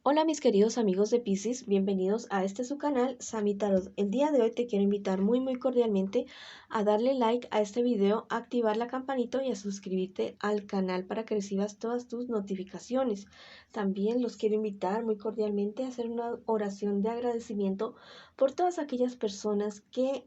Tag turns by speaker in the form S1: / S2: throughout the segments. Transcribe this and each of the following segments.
S1: Hola mis queridos amigos de Piscis, bienvenidos a este su canal Sami Tarot. El día de hoy te quiero invitar muy cordialmente a darle like a este video, a activar la campanita y a suscribirte al canal para que recibas todas tus notificaciones. También los quiero invitar muy cordialmente a hacer una oración de agradecimiento por todas aquellas personas que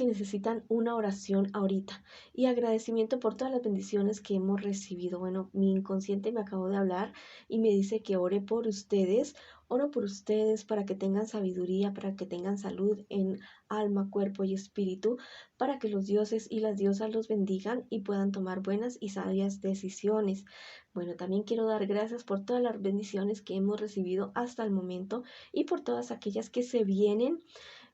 S1: necesitan una oración ahorita y agradecimiento por todas las bendiciones que hemos recibido. Bueno, mi inconsciente me acabó de hablar y me dice que ore por ustedes. Oro por ustedes para que tengan sabiduría, para que tengan salud en alma, cuerpo y espíritu, para que los dioses y las diosas los bendigan y puedan tomar buenas y sabias decisiones. Bueno, también quiero dar gracias por todas las bendiciones que hemos recibido hasta el momento y por todas aquellas que se vienen,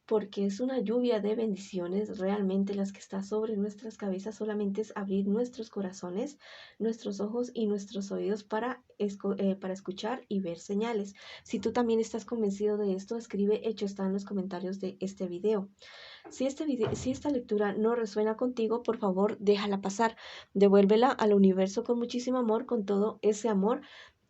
S1: porque es una lluvia de bendiciones realmente las que está sobre nuestras cabezas. Solamente es abrir nuestros corazones, nuestros ojos y nuestros oídos para escuchar y ver señales. Si tú también estás convencido de esto, escribe hecho está en los comentarios de este video. Si esta lectura no resuena contigo, por favor déjala pasar, devuélvela al universo con muchísimo amor, con todo ese amor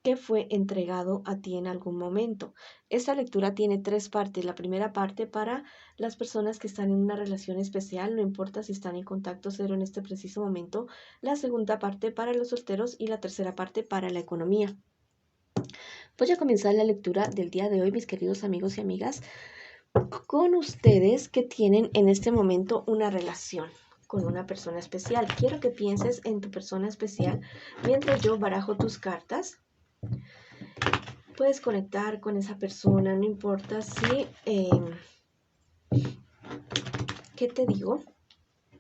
S1: que fue entregado a ti en algún momento. Esta lectura tiene tres partes. La primera parte para las personas que están en una relación especial, no importa si están en contacto cero en este preciso momento. La segunda parte para los solteros y la tercera parte para la economía. Voy a comenzar la lectura del día de hoy, mis queridos amigos y amigas, con ustedes que tienen en este momento una relación con una persona especial. Quiero que pienses en tu persona especial mientras yo barajo tus cartas. Puedes conectar con esa persona, no importa si, ¿qué te digo?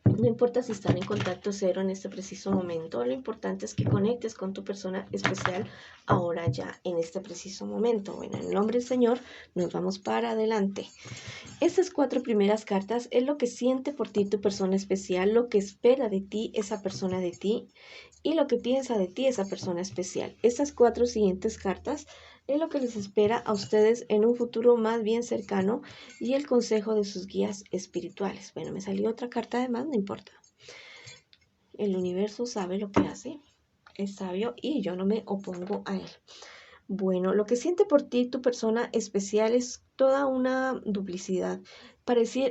S1: No importa si están en contacto cero en este preciso momento, lo importante es que conectes con tu persona especial ahora ya, en este preciso momento. Bueno, en el nombre del Señor, nos vamos para adelante. Estas cuatro primeras cartas es lo que siente por ti tu persona especial, lo que espera de ti esa persona de ti y lo que piensa de ti esa persona especial. Estas cuatro siguientes cartas es lo que les espera a ustedes en un futuro más bien cercano y el consejo de sus guías espirituales. Bueno, me salió otra carta además, no importa. El universo sabe lo que hace, es sabio y yo no me opongo a él. Bueno, lo que siente por ti tu persona especial es toda una duplicidad.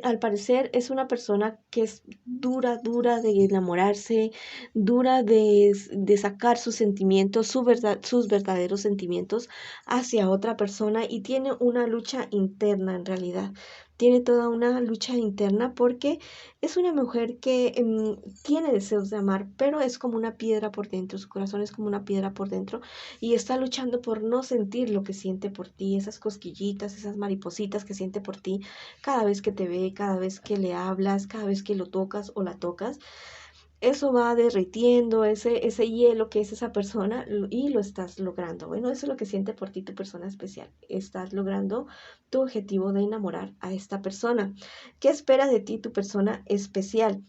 S1: Al parecer es una persona que es dura de enamorarse, dura de sacar sus sentimientos, sus verdaderos sentimientos hacia otra persona y tiene una lucha interna en realidad. Tiene toda una lucha interna porque es una mujer que tiene deseos de amar, pero es como una piedra por dentro, su corazón es como una piedra por dentro y está luchando por no sentir lo que siente por ti, esas cosquillitas, esas maripositas que siente por ti cada vez que te ve, cada vez que le hablas, cada vez que lo tocas o la tocas. Eso va derritiendo ese hielo que es esa persona y lo estás logrando. Bueno, eso es lo que siente por ti tu persona especial. Estás logrando tu objetivo de enamorar a esta persona. ¿Qué espera de ti tu persona especial?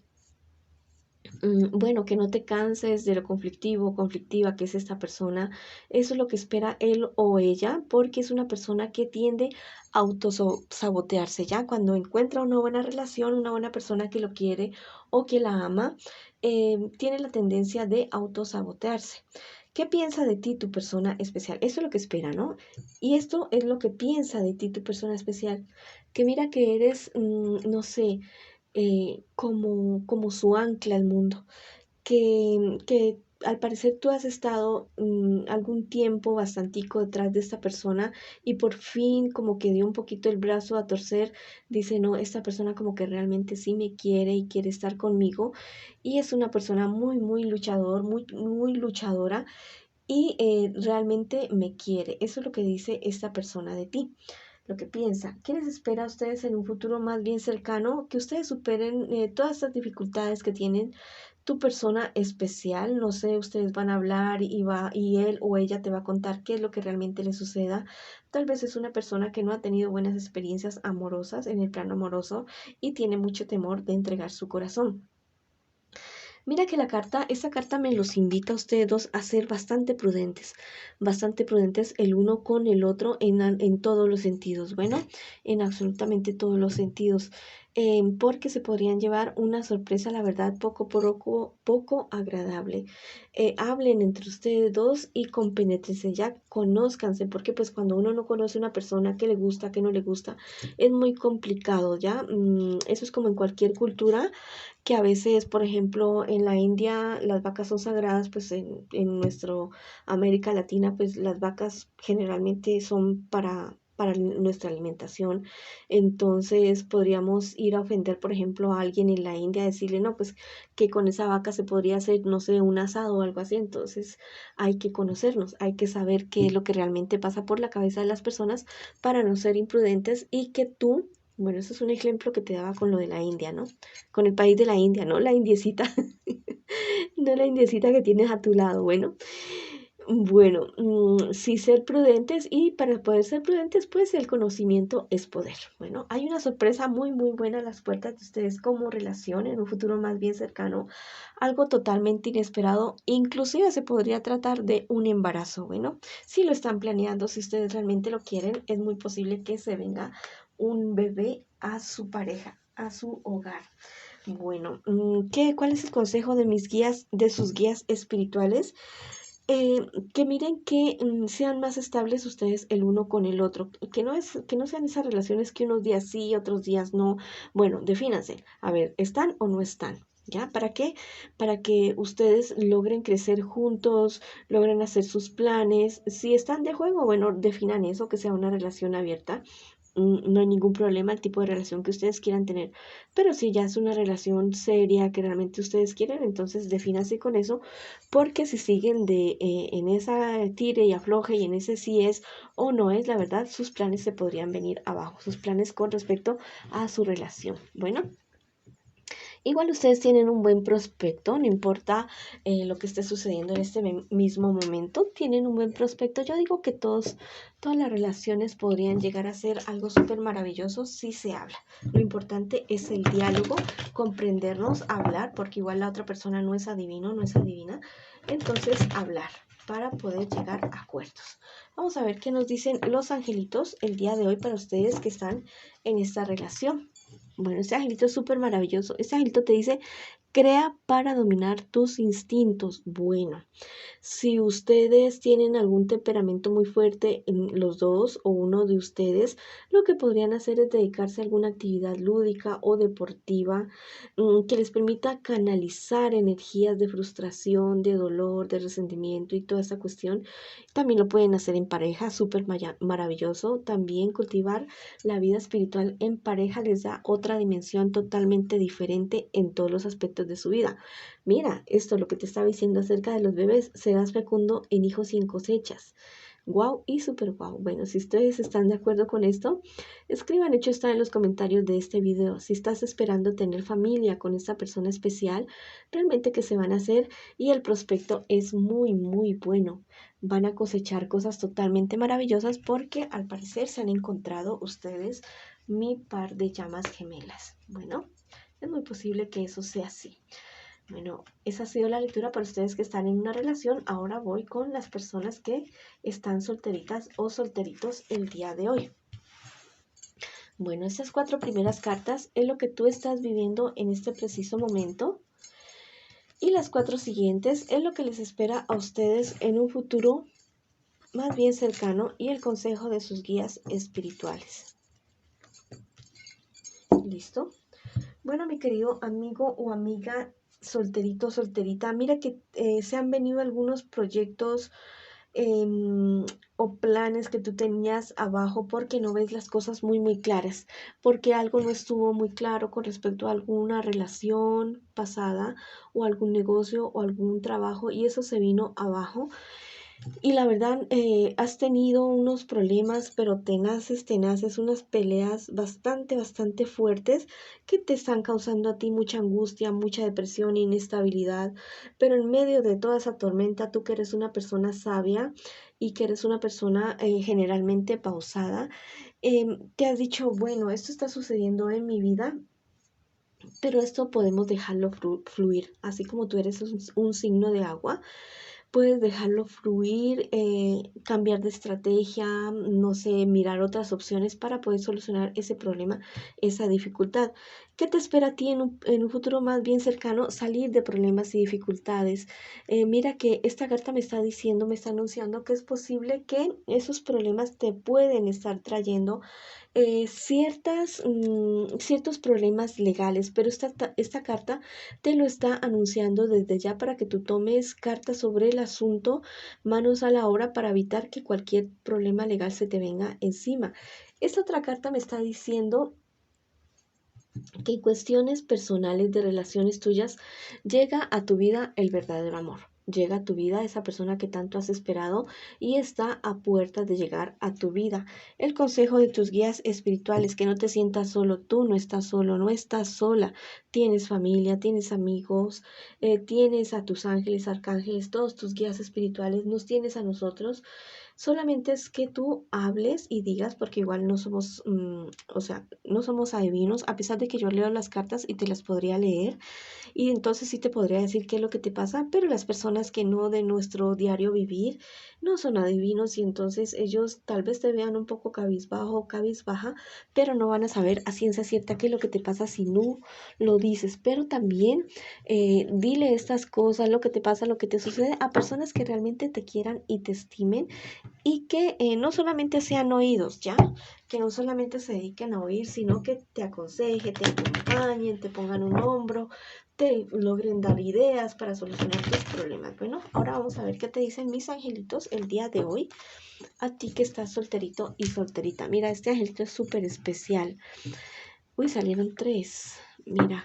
S1: Bueno, que no te canses de lo conflictiva que es esta persona. Eso es lo que espera él o ella, porque es una persona que tiende a autosabotearse. Ya cuando encuentra una buena relación, una buena persona que lo quiere o que la ama, tiene la tendencia de autosabotearse. ¿Qué piensa de ti tu persona especial? Eso es lo que espera, ¿no? Y esto es lo que piensa de ti tu persona especial. Que mira que eres, no sé, como su ancla al mundo, que al parecer tú has estado algún tiempo bastantico detrás de esta persona y por fin como que dio un poquito el brazo a torcer, dice, no, esta persona como que realmente sí me quiere y quiere estar conmigo y es una persona muy luchador, muy luchadora y realmente me quiere. Eso es lo que dice esta persona de ti, lo que piensa. ¿Qué les espera a ustedes en un futuro más bien cercano? Que ustedes superen todas estas dificultades que tienen tu persona especial. No sé, ustedes van a hablar y él o ella te va a contar qué es lo que realmente le suceda. Tal vez es una persona que no ha tenido buenas experiencias amorosas en el plano amoroso y tiene mucho temor de entregar su corazón. Mira que esta carta me los invita a ustedes dos a ser bastante prudentes el uno con el otro en todos los sentidos, bueno, en absolutamente todos los sentidos. porque se podrían llevar una sorpresa, la verdad, poco agradable. Hablen entre ustedes dos y compenétrense, ya conózcanse, porque pues cuando uno no conoce a una persona que le gusta, que no le gusta, es muy complicado, ¿ya? Eso es como en cualquier cultura, que a veces, por ejemplo, en la India las vacas son sagradas, pues en nuestro América Latina, pues las vacas generalmente son para nuestra alimentación. Entonces podríamos ir a ofender, por ejemplo, a alguien en la India, decirle, no, pues que con esa vaca se podría hacer, no sé, un asado o algo así. Entonces hay que conocernos, hay que saber qué es lo que realmente pasa por la cabeza de las personas para no ser imprudentes y que tú, bueno, eso es un ejemplo que te daba con lo de la India, ¿no? Con el país de la India, ¿no? La indiecita, no la indiecita que tienes a tu lado, bueno. Bueno, sí ser prudentes y para poder ser prudentes, pues el conocimiento es poder. Bueno, hay una sorpresa muy buena a las puertas de ustedes como relación en un futuro más bien cercano, algo totalmente inesperado, inclusive se podría tratar de un embarazo. Bueno, si lo están planeando, si ustedes realmente lo quieren, es muy posible que se venga un bebé a su pareja, a su hogar. Bueno, ¿cuál es el consejo de mis guías, de sus guías espirituales? Eh, que miren que sean más estables ustedes el uno con el otro, que no sean esas relaciones que unos días sí, otros días no. Bueno, defínanse, a ver, ¿están o no están? ¿Ya? ¿Para qué? Para que ustedes logren crecer juntos, logren hacer sus planes. Si están de juego, bueno, definan eso, que sea una relación abierta. No hay ningún problema el tipo de relación que ustedes quieran tener, pero si ya es una relación seria que realmente ustedes quieren, entonces defínanse con eso, porque si siguen en esa tire y afloje y en ese sí es o no es, la verdad, sus planes se podrían venir abajo, sus planes con respecto a su relación. Bueno. Igual ustedes tienen un buen prospecto, no importa lo que esté sucediendo en este mismo momento, tienen un buen prospecto. Yo digo que todas las relaciones podrían llegar a ser algo súper maravilloso si se habla. Lo importante es el diálogo, comprendernos, hablar, porque igual la otra persona no es adivino, no es adivina. Entonces, hablar para poder llegar a acuerdos. Vamos a ver qué nos dicen los angelitos el día de hoy para ustedes que están en esta relación. Bueno, este angelito es súper maravilloso. Este angelito te dice, crea para dominar tus instintos. Bueno, si ustedes tienen algún temperamento muy fuerte en los dos o uno de ustedes, lo que podrían hacer es dedicarse a alguna actividad lúdica o deportiva que les permita canalizar energías de frustración, de dolor, de resentimiento y toda esa cuestión. También lo pueden hacer en pareja, súper maravilloso. También cultivar la vida espiritual en pareja les da otra dimensión totalmente diferente en todos los aspectos de su vida. Mira, esto lo que te estaba diciendo acerca de los bebés, serás fecundo en hijos y en cosechas. Wow y super wow. Bueno, si ustedes están de acuerdo con esto, escriban, hecho está en los comentarios de este video. Si estás esperando tener familia con esta persona especial, realmente que se van a hacer y el prospecto es muy bueno. Van a cosechar cosas totalmente maravillosas porque al parecer se han encontrado ustedes mi par de llamas gemelas. Bueno, es muy posible que eso sea así. Bueno, esa ha sido la lectura para ustedes que están en una relación. Ahora voy con las personas que están solteritas o solteritos el día de hoy. Bueno, estas 4 primeras cartas es lo que tú estás viviendo en este preciso momento. Y las 4 siguientes es lo que les espera a ustedes en un futuro más bien cercano y el consejo de sus guías espirituales. ¿Listo? Bueno, mi querido amigo o amiga solterito, solterita, mira que se han venido algunos proyectos o planes que tú tenías abajo porque no ves las cosas muy claras, porque algo no estuvo muy claro con respecto a alguna relación pasada o algún negocio o algún trabajo y eso se vino abajo. Y la verdad, has tenido unos problemas, pero tenaces, unas peleas bastante fuertes que te están causando a ti mucha angustia, mucha depresión, inestabilidad. Pero en medio de toda esa tormenta, tú que eres una persona sabia y que eres una persona generalmente pausada, te has dicho, bueno, esto está sucediendo en mi vida, pero esto podemos dejarlo fluir, así como tú eres un signo de agua. Puedes dejarlo fluir, cambiar de estrategia, no sé, mirar otras opciones para poder solucionar ese problema, esa dificultad. ¿Qué te espera a ti en un futuro más bien cercano? Salir de problemas y dificultades. Mira que esta carta me está diciendo, me está anunciando que es posible que esos problemas te pueden estar trayendo ciertos problemas legales, pero esta carta te lo está anunciando desde ya para que tú tomes cartas sobre el asunto, manos a la obra para evitar que cualquier problema legal se te venga encima. Esta otra carta me está diciendo que en cuestiones personales de relaciones tuyas llega a tu vida el verdadero amor. Llega a tu vida esa persona que tanto has esperado y está a puertas de llegar a tu vida. El consejo de tus guías espirituales, que no te sientas solo, tú no estás solo, no estás sola. Tienes familia, tienes amigos, tienes a tus ángeles, arcángeles, todos tus guías espirituales, nos tienes a nosotros. Solamente es que tú hables y digas, porque igual no somos, o sea, no somos adivinos, a pesar de que yo leo las cartas y te las podría leer, y entonces sí te podría decir qué es lo que te pasa, pero las personas que no de nuestro diario vivir no son adivinos y entonces ellos tal vez te vean un poco cabizbajo o cabizbaja, pero no van a saber a ciencia cierta qué es lo que te pasa si no lo dices. Pero también dile estas cosas, lo que te pasa, lo que te sucede a personas que realmente te quieran y te estimen y que no solamente sean oídos, ¿ya? Que no solamente se dediquen a oír, sino que te aconsejen, te acompañen, te pongan un hombro, te logren dar ideas para solucionar tus problemas. Bueno, ahora vamos a ver qué te dicen mis angelitos el día de hoy, a ti que estás solterito y solterita. Mira, este angelito es súper especial. Uy, salieron tres. Mira,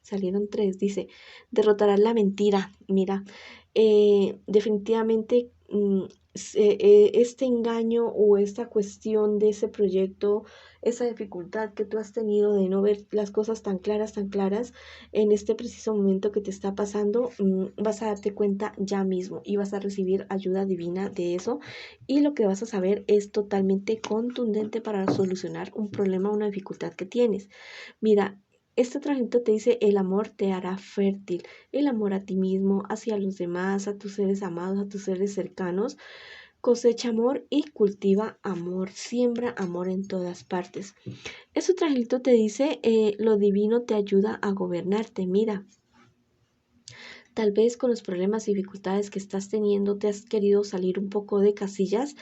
S1: salieron tres. Dice, derrotarás la mentira. Mira, definitivamente este engaño o esta cuestión de ese proyecto, esa dificultad que tú has tenido de no ver las cosas tan claras, en este preciso momento que te está pasando, vas a darte cuenta ya mismo y vas a recibir ayuda divina de eso y lo que vas a saber es totalmente contundente para solucionar un problema, una dificultad que tienes. Mira, este trajecto te dice, el amor te hará fértil, el amor a ti mismo, hacia los demás, a tus seres amados, a tus seres cercanos. Cosecha amor y cultiva amor, siembra amor en todas partes. Este trajecto te dice, lo divino te ayuda a gobernarte. Mira, tal vez con los problemas y dificultades que estás teniendo te has querido salir un poco de casillas,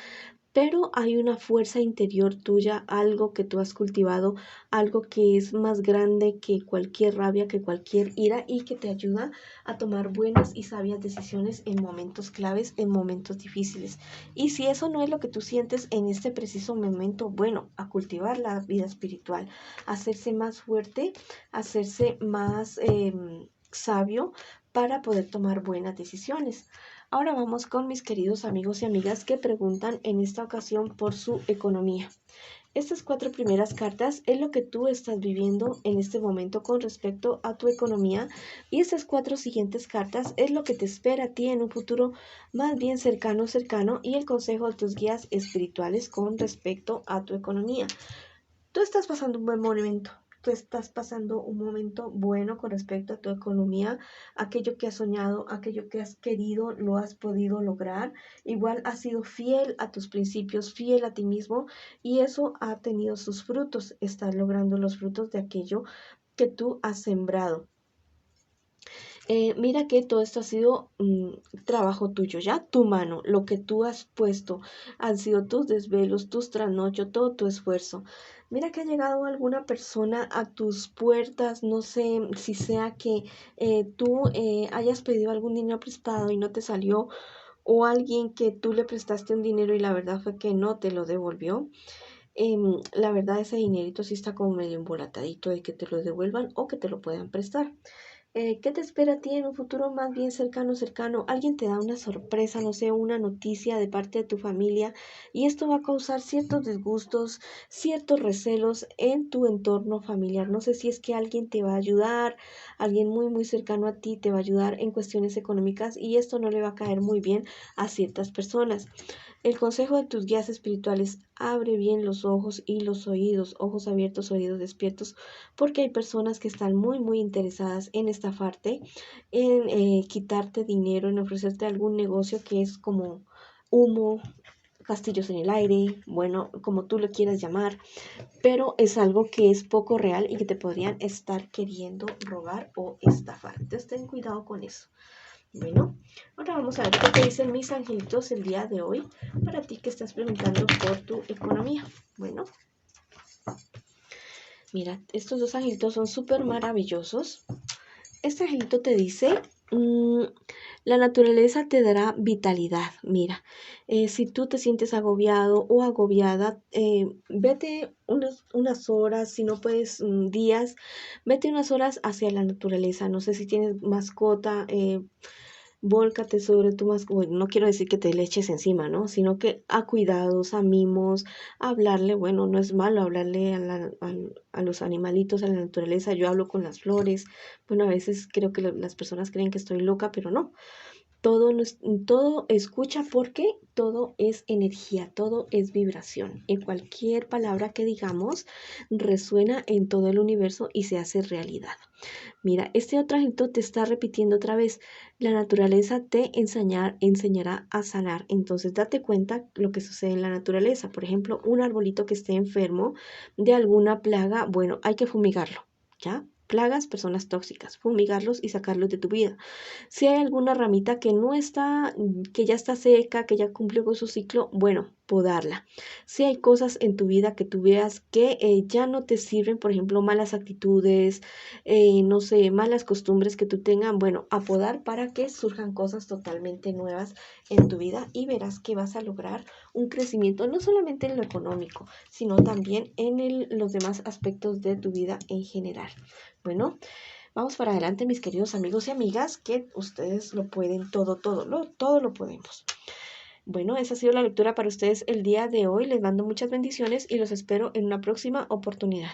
S1: pero hay una fuerza interior tuya, algo que tú has cultivado, algo que es más grande que cualquier rabia, que cualquier ira y que te ayuda a tomar buenas y sabias decisiones en momentos claves, en momentos difíciles. Y si eso no es lo que tú sientes en este preciso momento, bueno, a cultivar la vida espiritual, hacerse más fuerte, hacerse más sabio para poder tomar buenas decisiones. Ahora vamos con mis queridos amigos y amigas que preguntan en esta ocasión por su economía. Estas cuatro primeras cartas es lo que tú estás viviendo en este momento con respecto a tu economía y estas cuatro siguientes cartas es lo que te espera a ti en un futuro más bien cercano y el consejo de tus guías espirituales con respecto a tu economía. Tú estás pasando un buen momento. Tú estás pasando un momento bueno con respecto a tu economía, aquello que has soñado, aquello que has querido, lo has podido lograr. Igual has sido fiel a tus principios, fiel a ti mismo y eso ha tenido sus frutos. Estás logrando los frutos de aquello que tú has sembrado. Mira que todo esto ha sido trabajo tuyo, ya tu mano, lo que tú has puesto, han sido tus desvelos, tus trasnochos, todo tu esfuerzo. Mira que ha llegado alguna persona a tus puertas, no sé si sea que tú hayas pedido algún dinero prestado y no te salió, o alguien que tú le prestaste un dinero y la verdad fue que no te lo devolvió. La verdad ese dinerito sí está como medio embolatadito de que te lo devuelvan o que te lo puedan prestar. ¿Qué te espera a ti en un futuro más bien cercano? Alguien te da una sorpresa, no sé, una noticia de parte de tu familia y esto va a causar ciertos disgustos, ciertos recelos en tu entorno familiar. No sé si es que alguien te va a ayudar, alguien muy cercano a ti te va a ayudar en cuestiones económicas y esto no le va a caer muy bien a ciertas personas. El consejo de tus guías espirituales, abre bien los ojos y los oídos, ojos abiertos, oídos despiertos, porque hay personas que están muy interesadas en estafarte, en quitarte dinero, en ofrecerte algún negocio que es como humo, castillos en el aire, bueno, como tú lo quieras llamar, pero es algo que es poco real y que te podrían estar queriendo robar o estafar. Entonces ten cuidado con eso. Bueno, ahora vamos a ver qué te dicen mis angelitos el día de hoy para ti que estás preguntando por tu economía. Bueno, mira, estos dos angelitos son súper maravillosos. Este angelito te dice, la naturaleza te dará vitalidad. Mira, si tú te sientes agobiado o agobiada, vete unas horas, si no puedes días, vete unas horas hacia la naturaleza. No sé si tienes mascota, vólcate sobre tu mascota. Bueno, no quiero decir que te le eches encima, ¿no? Sino que a cuidados, a mimos, a hablarle. Bueno, no es malo hablarle a los animalitos, a la naturaleza. Yo hablo con las flores. Bueno, a veces creo que las personas creen que estoy loca, pero no. Todo escucha porque todo es energía, todo es vibración. En cualquier palabra que digamos resuena en todo el universo y se hace realidad. Mira, este otro ejemplo te está repitiendo otra vez. La naturaleza te enseñará a sanar. Entonces date cuenta lo que sucede en la naturaleza. Por ejemplo, un arbolito que esté enfermo de alguna plaga, bueno, hay que fumigarlo, ¿ya? Plagas, personas tóxicas, fumigarlos y sacarlos de tu vida. Si hay alguna ramita que no está, que ya está seca, que ya cumplió con su ciclo, bueno, podarla. Si hay cosas en tu vida que tú veas que ya no te sirven, por ejemplo, malas actitudes, no sé, malas costumbres que tú tengas, bueno, a podar para que surjan cosas totalmente nuevas en tu vida y verás que vas a lograr un crecimiento no solamente en lo económico, sino también en los demás aspectos de tu vida en general. Bueno, vamos para adelante, mis queridos amigos y amigas, que ustedes lo pueden todo lo podemos. Bueno, esa ha sido la lectura para ustedes el día de hoy. Les mando muchas bendiciones y los espero en una próxima oportunidad.